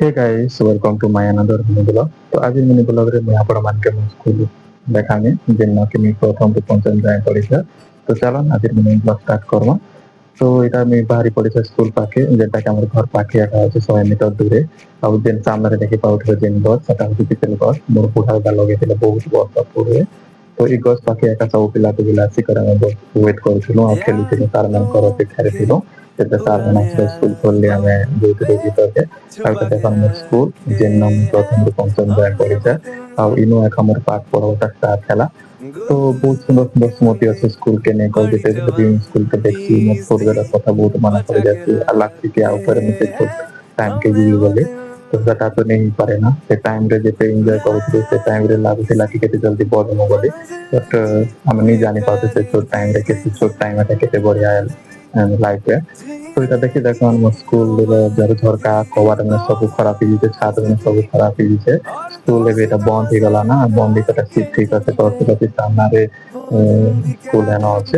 Hey guys welcome to my another mini blog. तो आज mini blog रे मैं आपण मान के स्कूल देखामी जेन कि मैं प्रथम टू पंचम जाए पढ़ी तो चलो आज मिनी ब्लॉग स्टार्ट करवा। तो यहाँ मैं बाहरी पड़ी स्कूल पाखे जेटा कि हमर घर पाखे एका अछि 100 मीटर दूरे आ जेन सामने देखि पाउथबे जेन बस सेटा होछि पिछले बस मोर बुढ़ा बा लगे थिले बहुत वर्ष पूर्वे। तो ई बस पाखे एका सब पिला तो बिला सिकर हम वेट करथुनो आ खेलुथिलो सार मन कर अपेक्षा थिलो तेते सार मन स्कूल खोलले हमें बहुत रोगी करके आउटा देखन मोर स्कूल जेन नाम प्रथम ରୁ पंचम जाए पढ़ी आ इनो एक हमर पाठ पढ़ाटा स्टार्ट हैला। तो बहुत सुंदर सुंदर स्मृति अच्छे स्कूल के नहीं कर देते स्कूल के देखी मो छोड़ बेला कथा बहुत मन पड़ जाती लागती कि ऊपर में से छोट टाइम के जीवी बोले तो सेटा तो नहीं पारे ना से टाइम रे जेते एंजॉय करथि से टाइम रे लागुथिला कि केते जल्दी बड़ हो बोले बट हम नहीं जानि पाते से छोट टाइम रे केते छोट टाइम में केते बढ़िया लाइफ है। तो এটা দেখি দেখো আমার স্কুল যার ঝরকা কভার में सब खराब ही जे छात्र में सब खराब ही जे स्कूल रे এটা বন্ধ হয়ে গেল না বন্ধ এটা ঠিক আছে তো সেটা সামনে রে स्कूल है ना আছে।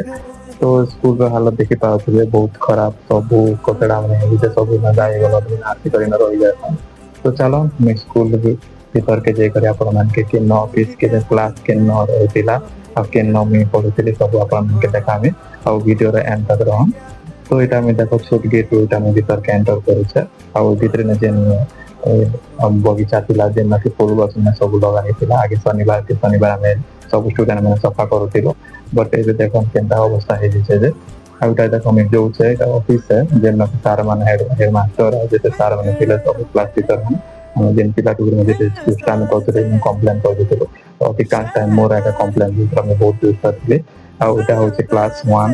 तो स्कूल रो हालत देखि पाउथबे बहुत खराब सब कचड़ा में जे सब ना जाए गलो दिन आरती करी ना रही जाए। तो चलो मैं स्कूल भीतर के जे करे आपण मान के न ऑफिस के क्लास के न रहतिला आ के न में पढुतिले सब आपण के देखामे आ वीडियो रे एंड तक रहम। तो এটা আমি দেখো ছোট গেট ওইটা আমি ভিতর এন্টার করেছে আর ভিতরে না যে বগিচা ଥିଲା যে নাকি ফুল গছ না সব লগাই ଥିଲା আগে শনিবার আমি সব স্টুডেন্ট মানে সফা করুছিল বট এই যে দেখো কেনটা অবস্থা হয়ে গেছে যে আর ওটা দেখো আমি যাচ্ছে এটা অফিস যে নাকি স্যার মানে হেড মাস্টার আর যেতে স্যার মানে ছিল সব ক্লাস টিচার মানে আমি যেন পিলাটুকুর মধ্যে সিস্টেম করতে কমপ্লেন করছিল তো অধিকাংশ টাইম মোর একটা কমপ্লেন দিতে আমি বহুত ইউজ করছিলি আর ওটা হচ্ছে ক্লাস 1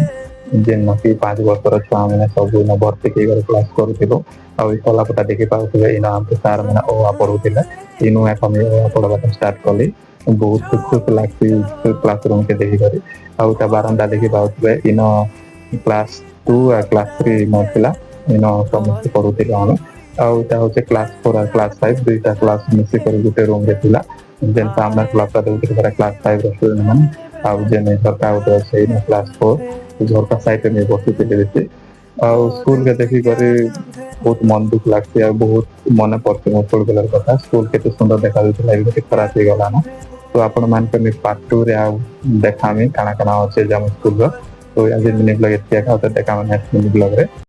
जेन नकी 5 वर्षर छुआ मैंने सब न भर्ती के क्लास करूथिलो आ ई कलापटा देखि पाउथबे इना हमके सार मैंने ओ पढुथिले इनो एक हम ओ पढाबा स्टार्ट कली बहुत खुश लागती क्लासरूम के देखि करी आ उटा बारंदा देखि पाउथबे इनो क्लास 2 आ क्लास 3 नथिला इनो समस्त पढुथिलो हम आ उटा होचे क्लास 4 आ क्लास 5 दुईटा क्लास मिसी कर गुटे रूम रे थिला जेन सामना क्लास ता दुईटा क्लास 5 रो स्टूडेंट मन आ जेन सरकार उटा से इन क्लास 4 झरका साइड में बसुले बेसी आ स्कूल के देखी करे बहुत मन दुख लगती है बहुत मन पड़ते मो छोड़ बेलर कथा स्कूल के सुंदर देखा जाता खराब हो गला ना। तो आपण मान के पार्ट 2 रे देखामी काना काना अच्छे स्कूल तो आज मिनी ब्लॉग देखा देखा नेक्स्ट मिनी ब्लॉग रे।